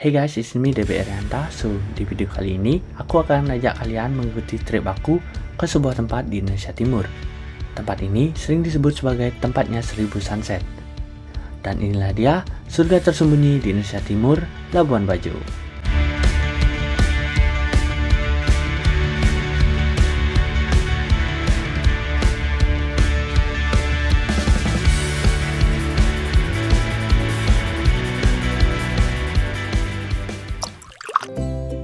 Hey guys, it's me DB Arianta. So, di video kali ini aku akan mengajak kalian mengikuti trip aku ke sebuah tempat di Indonesia Timur. Tempat ini sering disebut sebagai tempatnya 1000 sunset. Dan inilah dia, surga tersembunyi di Indonesia Timur, Labuan Bajo.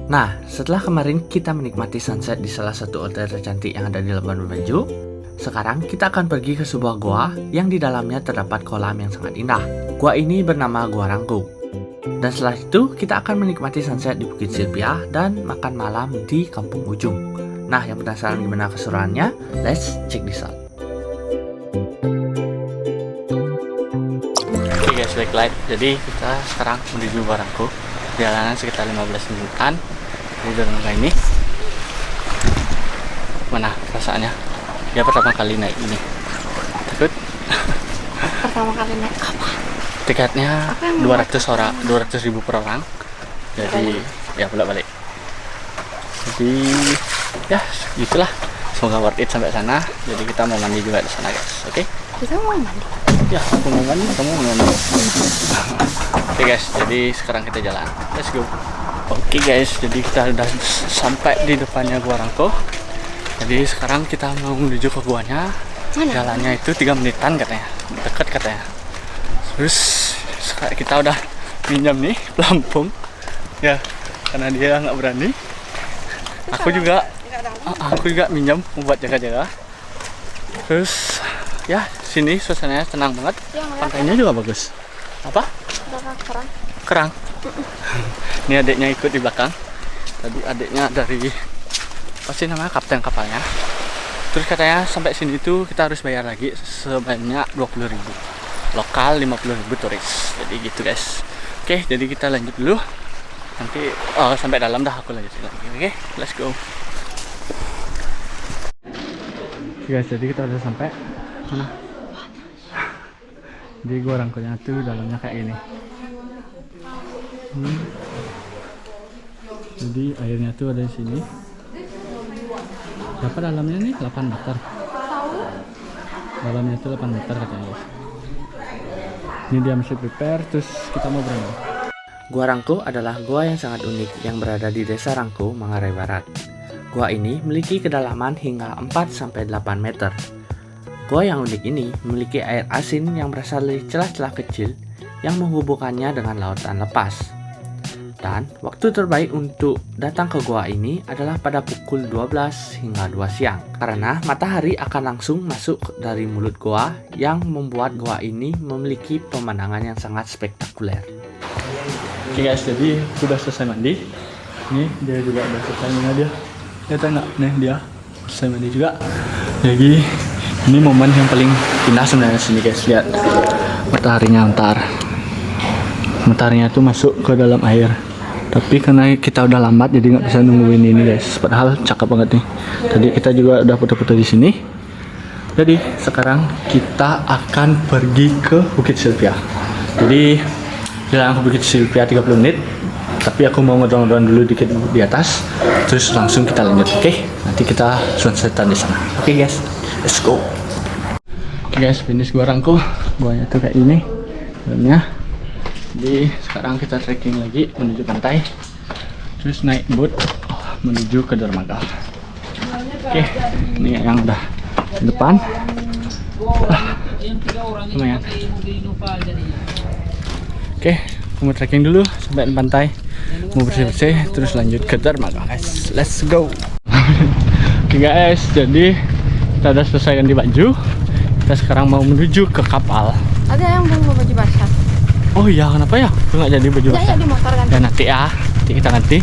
Nah, setelah kemarin kita menikmati sunset di salah satu hotel tercantik yang ada di Labuan Bajo, sekarang kita akan pergi ke sebuah gua yang di dalamnya terdapat kolam yang sangat indah. Gua ini bernama Gua Rangku. Dan setelah itu, kita akan menikmati sunset di Bukit Silvia dan makan malam di Kampung Ujung. Nah, yang penasaran gimana keseruannya? Let's check this out. Oke guys, baiklah. Jadi kita sekarang menuju Gua Rangku. Perjalanan sekitar 15 menitan. Di dalam ini mana perasaannya? Dia pertama kali naik ini. Takut? Pertama kali naik apa? Tiketnya 200.000 per orang. Jadi ya bolak-balik. Jadi ya gitulah. Semoga worth it sampai sana. Jadi kita mau mandi juga di sana guys. Oke? Kita mau mandi. Ya, aku mau mandi, kamu mau mandi. Oke guys, jadi sekarang kita jalan. Let's go. Oke guys, jadi kita udah sampai di depannya Gua Rangku. Jadi sekarang kita mau menuju ke guanya. Jalannya itu 3 menitan katanya, dekat katanya. Terus kita udah minjam nih pelampung, ya karena dia nggak berani. Aku juga minjam buat jaga-jaga. Terus ya sini suasananya tenang banget. Pantainya juga bagus. Apa? Kerang. Ini adiknya ikut di belakang. Tadi adiknya dari apa sih namanya, kapten kapalnya. Terus katanya sampai sini tuh kita harus bayar lagi sebanyak 20.000. Lokal 50.000 turis. Jadi gitu guys. Oke, jadi kita lanjut dulu. Nanti sampai dalam dah aku lanjutin lagi. Oke, let's go. Oke guys, jadi kita udah sampai mana? Di Gua Rangkunya tuh dalamnya kayak gini. Jadi airnya tuh ada di sini. Berapa dalamnya nih? 8 meter. Dalamnya itu 8 meter katanya guys. Ini dia masih prepare, terus kita mau berenang. Gua Rangku adalah gua yang sangat unik yang berada di Desa Rangku, Manggarai Barat. Gua ini memiliki kedalaman hingga 4-8 meter. Gua yang unik ini memiliki air asin yang berasal dari celah-celah kecil yang menghubungkannya dengan lautan lepas. Dan waktu terbaik untuk datang ke gua ini adalah pada pukul 12 hingga 2 siang. Karena matahari akan langsung masuk dari mulut gua yang membuat gua ini memiliki pemandangan yang sangat spektakuler. Oke guys, jadi sudah selesai mandi. Nih dia juga udah selesai mandi dia. Lihat nggak? Nih dia selesai mandi juga. Jadi ini momen yang paling indah sebenarnya sini guys. Lihat mataharinya mataharinya tuh masuk ke dalam air. Tapi karena kita udah lambat jadi nggak bisa nungguin ini guys. Padahal cakep banget nih. Tadi kita juga udah foto-foto di sini. Jadi sekarang kita akan pergi ke Bukit Silvia. Jadi jalan ke Bukit Silvia 30 menit. Tapi aku mau ngedrone dulu dikit di atas. Terus langsung kita lanjut. Oke? Nanti kita sunsetan di sana. Oke guys, let's go. Oke guys, finish Gua Rangku. Guanya tuh kayak ini dalamnya. Jadi sekarang kita trekking lagi menuju pantai, terus naik boat menuju ke dermaga. Oke, ini yang udah di depan. Lumayan. Oke, mau trekking dulu sampai di pantai, mau bersih-bersih, terus lanjut ke dermaga guys. Let's go. Oke guys, jadi kita udah selesai ganti baju. Kita sekarang mau menuju ke kapal. Ada yang belum baju basah. Oh iya, kenapa ya? Aku nggak jadi baju basah. Ya, di motor kan. Ya nanti kita ganti.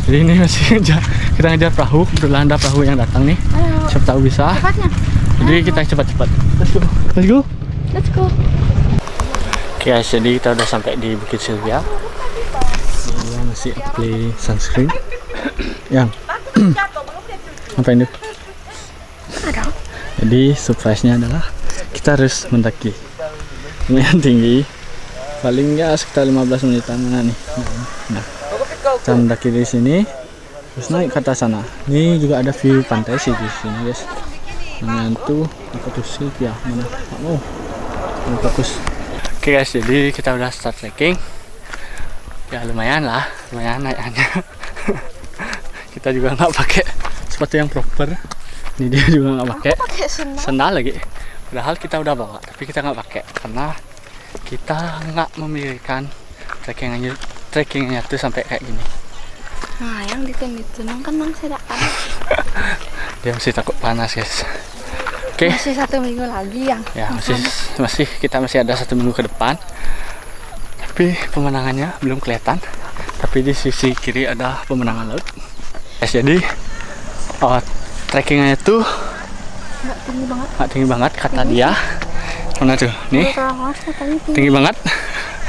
Jadi ini masih kita ngejar perahu. Kebetulan ada perahu yang datang nih. Ayo. Siapa tahu bisa. Cepatnya. Jadi kita cepat-cepat. Let's go. Let's go. Let's go. Oke guys, jadi kita udah sampai di Bukit Silvia. Dia masih apply sunscreen. Yang ngapain tuh? Ada. Jadi surprise-nya adalah kita harus mendaki lumayan tinggi. Palingnya sekitar 15 menitan mana nih. Nah, kita mendaki di sini, terus naik ke atas sana. Ini juga ada view pantai sih di sini, guys. Namanya tuh apa tuh sih ya? Mana? Oh, ini bagus. Oke guys, jadi kita udah start trekking. Ya lumayan lah, lumayan naiknya. Kita juga nggak pakai sepatu yang proper. Ini dia juga nggak pakai. Pakai sendal. Sendal lagi. Padahal kita udah bawa, tapi kita nggak pakai karena kita nggak memikirkan trekkingnya tuh sampai kayak gini. Nah, yang ditenang kan nang sedaan. Dia masih takut panas guys. Oke. Masih 1 minggu lagi yang. Ya kita masih ada 1 minggu ke depan. Tapi pemandangannya belum kelihatan. Tapi di sisi kiri ada pemandangan laut. Guys, jadi trekkingnya itu nggak tinggi banget kata dia. Mana tuh? Nih. Tinggi banget.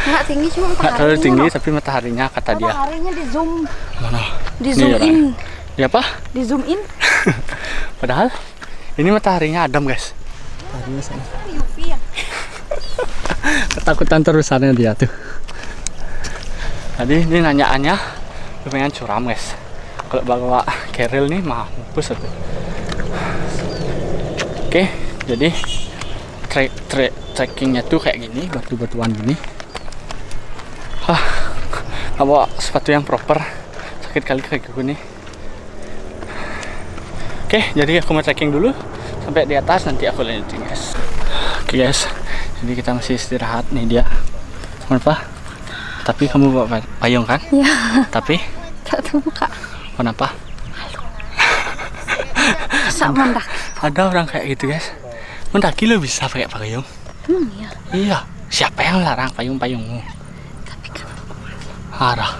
Nggak tinggi, cuma Nggak terlalu tinggi tapi mataharinya kata dia. Mataharinya di zoom. Mana? Di zoom in. Di apa? Di zoom in. Padahal ini mataharinya adem guys. Mataharinya sana. UV ya. Ketakutan terusannya dia tuh. Tadi ini nanyaannya lumayan curam guys. Kalau bawa keril nih mampus aku. Oke, jadi trekkingnya tuh kayak gini, batu-batuan gini. Nggak bawa sepatu yang proper, sakit kali kakiku nih. Oke, jadi aku mau trekking dulu sampai di atas, nanti aku lanjutin guys. Oke guys, jadi kita masih istirahat nih dia. Kenapa? Tapi kamu bawa payung kan? Iya. Tapi? Tak terbuka. Kenapa? Bisa mendaki. Ada orang kayak gitu guys. Mendaki lo bisa pakai payung? Ya. Iya. Siapa yang larang payungmu? Tapi kan Harah.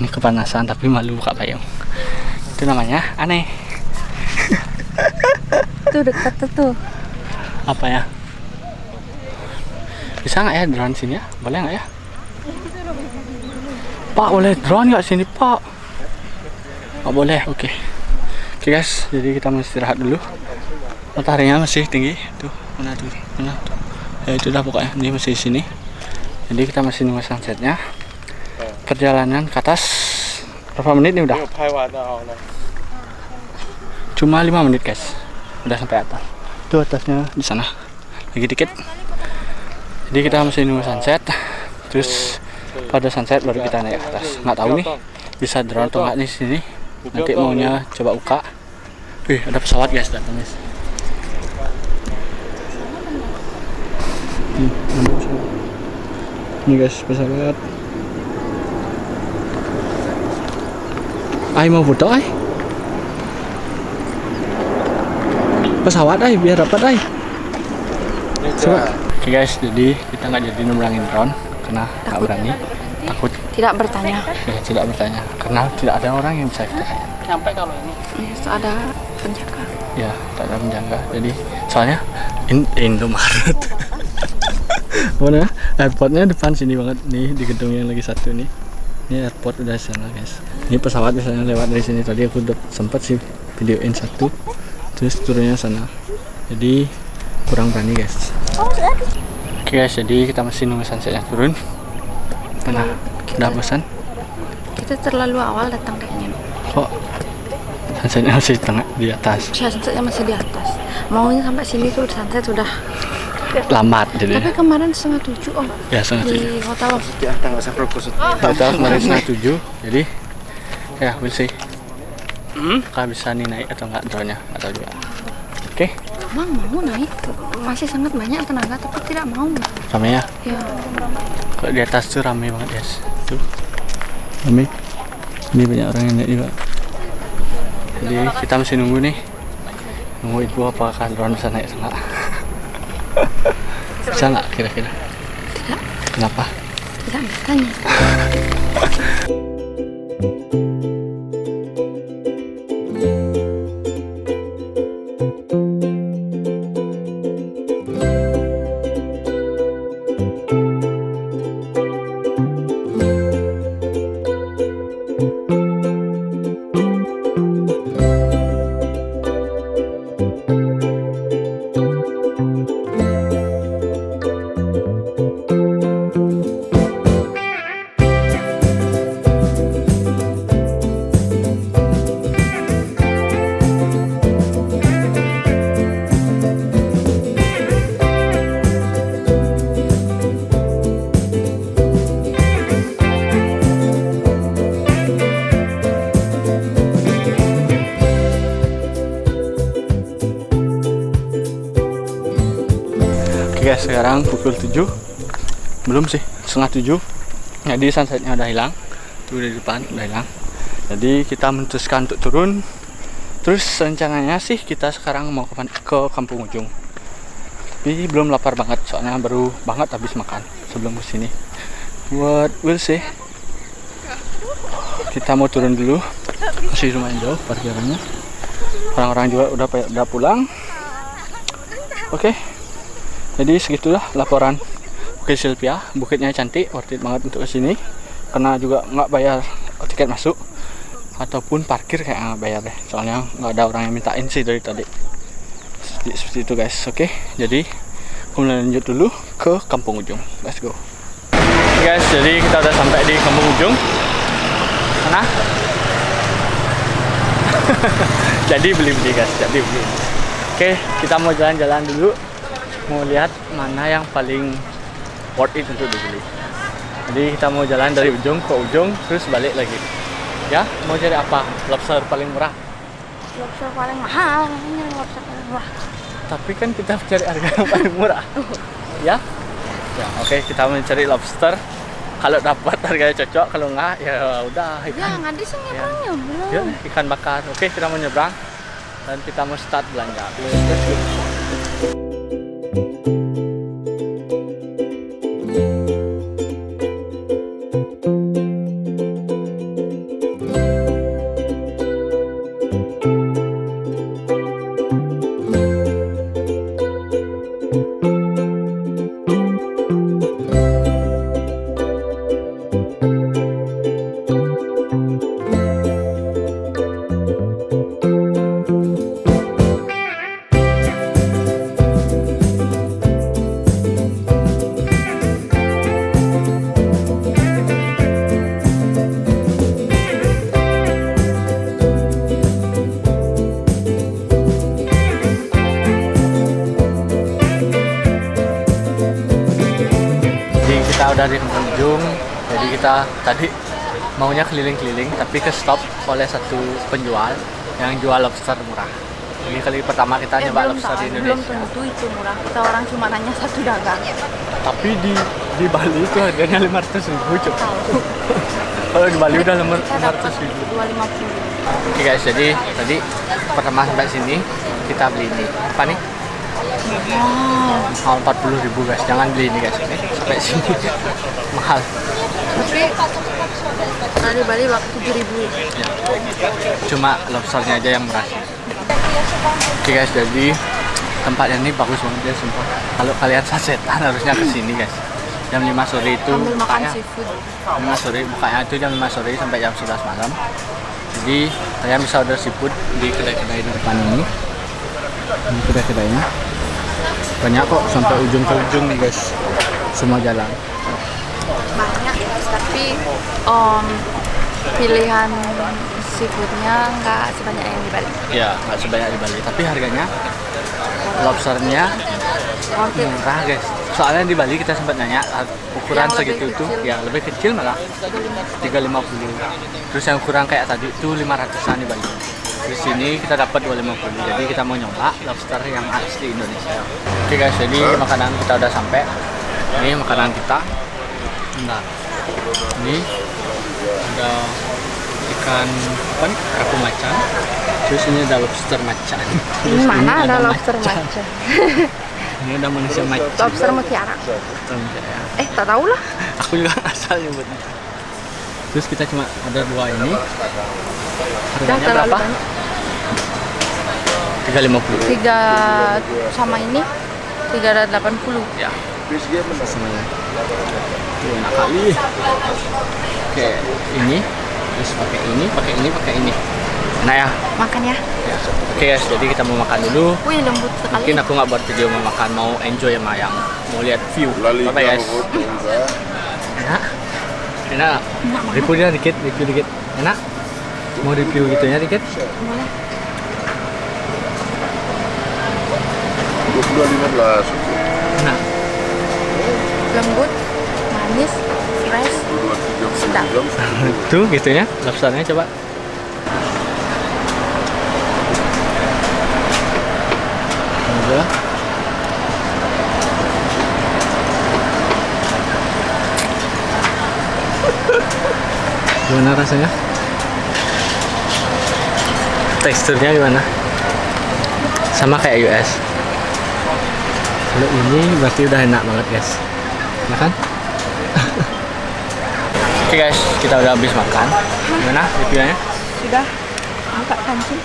Ini kepanasan tapi malu buka payung. Itu namanya aneh. tuh dekat tuh. Apa ya? Bisa nggak ya drone sini ya? Boleh nggak ya? Pak, boleh drone nggak sini Pak? Nggak boleh, oke. Oke guys, jadi kita mau istirahat dulu. Mataharinya masih tinggi. Tuh, mana tuh? Mana tuh? Ya itu dah pokoknya. Ini masih di sini. Jadi kita masih nunggu sunsetnya. Perjalanan ke atas berapa menit nih udah? Cuma 5 menit guys. Udah sampai atas. Tuh atasnya di sana. Lagi dikit. Jadi kita masih nunggu sunset. Terus pada sunset baru kita naik ke atas. Nggak tahu nih bisa drone atau nggak di sini. Nanti maunya coba buka. Wih, ada pesawat guys datang guys. Ini guys pesawat. Ay mau foto ay. Pesawat ay biar dapat ay. Coba. Oke guys, jadi kita nggak jadi nembrangin drone karena nggak berani, takut. Tidak bertanya. Ya, tidak bertanya karena tidak ada orang yang bisa kita tanya. Sampai kalau ini. Itu ada penjaga. Ya, tak ada penjaga. Jadi soalnya Indomaret. Mana? Airportnya depan sini banget nih di gedung yang lagi satu nih. Ini airport udah sana guys. Ini pesawat misalnya lewat dari sini tadi aku udah sempat sih videoin satu. Terus turunnya sana. Jadi kurang berani guys. Oke guys, jadi kita masih nunggu sunsetnya turun. Mana? Udah bosan? Kita terlalu awal datang kayaknya. Kok sunsetnya masih di atas? Sunsetnya masih di atas. Maunya sampai sini tuh sunset sudah Lambat jadi. Tapi kemarin 6:30 om. Ya 6:30. Di hotel. Hotel kemarin 6:30. Jadi ya we'll see. Kalau bisa nih naik atau enggak drone-nya atau juga. Oke. Emang mau naik, masih sangat banyak tenaga tapi tidak mau. Rame ya? Ya. Kalau di atas tuh rame banget guys. Tuh. Rame. Ini banyak orang yang naik juga. Jadi kita masih nunggu nih. Nunggu ibu apakah drone bisa naik atau enggak. Bisa nggak kira-kira? Tidak. Kenapa? Tidak bertanya. guys, sekarang pukul 7. Belum sih, setengah 7. Jadi sunsetnya udah hilang. Tuh di depan udah hilang. Jadi kita memutuskan untuk turun. Terus rencananya sih kita sekarang mau ke Kampung Ujung. Tapi belum lapar banget, soalnya baru banget habis makan sebelum kesini. We'll see. Kita mau turun dulu. Masih lumayan jauh parkirannya. Orang-orang juga udah pulang. Oke. Jadi segitulah laporan Bukit Silvia. Bukitnya cantik, worth it banget untuk kesini. Karena juga nggak bayar tiket masuk ataupun parkir, kayak nggak bayar deh. Soalnya nggak ada orang yang mintain sih dari tadi. Seperti itu guys. Oke. Jadi kemudian lanjut dulu ke Kampung Ujung. Let's go. Guys, jadi kita udah sampai di Kampung Ujung. Mana? Jadi beli guys. Jadi beli. Oke, kita mau jalan-jalan dulu. Mau lihat mana yang paling worth it untuk dibeli. Jadi kita mau jalan dari ujung ke ujung terus balik lagi. Ya, mau cari apa? Lobster paling murah. Lobster paling mahal, namanya lobster paling murah. Tapi kan kita cari harga yang paling murah. Ya? Ya, oke, kita mau cari lobster. Kalau dapat harganya cocok, kalau enggak ya udah Ya, ikan. nggak bisa nyebrangnya belum. Ya, ikan bakar. Oke, kita mau nyebrang dan kita mau start belanja. Let's go. Kita udah di Kampung Ujung, jadi kita tadi maunya keliling-keliling tapi ke stop oleh satu penjual yang jual lobster murah. Ini kali pertama kita nyoba lobster di Belum Indonesia. tentu itu murah. Kita orang cuma nanya satu dagang. Tapi di Bali itu harganya 500.000 cuy. Kalau di Bali udah 500.000. 250. Oke guys, jadi tadi pertama sampai sini kita beli ini. Apa nih? Mahal 40.000 guys, jangan beli ini guys. Sampai sini mahal. Tapi dari Bali waktu 7.000. Ya. Cuma lobsternya aja yang murah. Oke guys, jadi tempatnya ini bagus banget ya sumpah. Kalau kalian sasetan harusnya ke sini guys. Jam 5 sore itu Sambil makan bukanya. seafood. 5 sore bukanya itu jam 5 sore sampai jam 11 malam. Jadi kalian bisa order seafood di kedai-kedai di depan ini. Ini kedai-kedainya. Banyak kok sampai ujung ke ujung nih guys. Semua jalan. Banyak, tapi pilihan seafoodnya nggak sebanyak yang di Bali. Ya, nggak sebanyak di Bali, tapi harganya lobsternya Worth it. murah guys. Soalnya di Bali kita sempat nanya ukuran Yang lebih segitu tuh, kecil. ya lebih kecil malah 350. Terus yang ukuran kayak tadi itu 500-an di Bali. Di sini kita dapat 250. Jadi kita mau nyoba lobster yang asli Indonesia. Oke guys, jadi makanan kita udah sampai. Ini makanan kita. Nah, ini ada ikan apa nih? Kerapu macan. Terus ini ada lobster macan. Terus Ini mana ada ada lobster macan? Ini ada manusia macan. Lobster mutiara. Ya. Tak tahu lah. Aku juga asal nyebutnya. Terus kita cuma ada dua ini. Harganya terlalu berapa? banyak. 350. 3 sama ini 380. Ya. Semuanya. Tuh, enak kali. Oke, ini. Terus pakai ini, pakai ini, pakai ini. Nah ya. Makan ya. Ya. Oke guys, jadi kita mau makan dulu. Wih, lembut sekali. Mungkin aku nggak buat video mau makan, mau enjoy sama yang mau lihat view. Bye bye guys. Enak? Enak? Review dia dikit, review dikit. Enak? Mau review gitu ya dikit? Boleh. 22.15. Enak? Lembut, manis, fresh. Sedap. Tuh gitu ya, lobsternya coba. Udah. Gimana rasanya? Teksturnya gimana? Sama kayak US. Kalau ini berarti udah enak banget guys, ya kan? Oke guys, kita udah habis makan. Gimana reviewnya? Sudah buka kancing.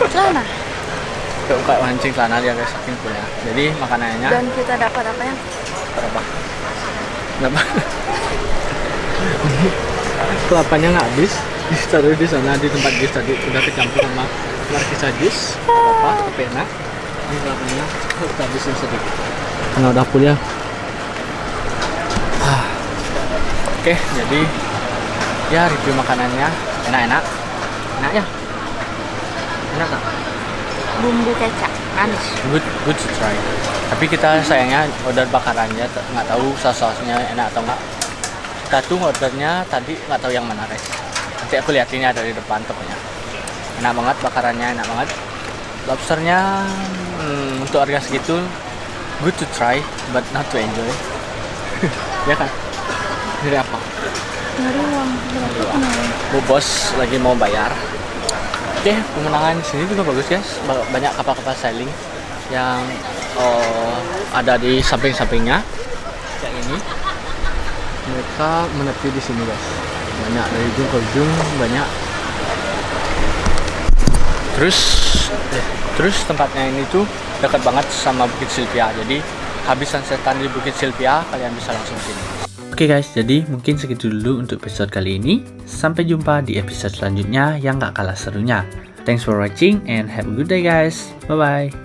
Celana. Udah buka mancing celana dia guys, saking fullnya. Jadi makanannya. Dan kita dapat apa yang? Berapa? Berapa? Kelapanya nggak habis, ditaruh di sana di tempat jus tadi udah kecampur sama markisa jus. Apa? Tapi enak. Ini kelapanya kita habisin sedikit. Karena udah full ya. Oke, jadi ya review makanannya enak-enak. Enak ya? Enak kan? Bumbu kecap manis. Good to try. Tapi kita sayangnya order bakarannya nggak tahu sausnya enak atau enggak. Kita tuh ordernya tadi nggak tahu yang mana guys. Nanti aku liatinnya dari depan tokonya. Enak banget bakarannya, enak banget. Lobsternya untuk harga segitu good to try but not to enjoy. Ya kan? Dari apa? Dari uang berapa? Bu bos lagi mau bayar. Oke, pemandangan sini juga bagus guys. Banyak kapal-kapal sailing yang ada di samping-sampingnya. Kayak ini. Mereka menepi di sini guys. Banyak dari ujung ke ujung, banyak. Terus tempatnya ini tuh dekat banget sama Bukit Silvia. Jadi habis sunsetan di Bukit Silvia, kalian bisa langsung sini. Oke guys, jadi mungkin segitu dulu untuk episode kali ini. Sampai jumpa di episode selanjutnya yang gak kalah serunya. Thanks for watching and have a good day guys. Bye bye.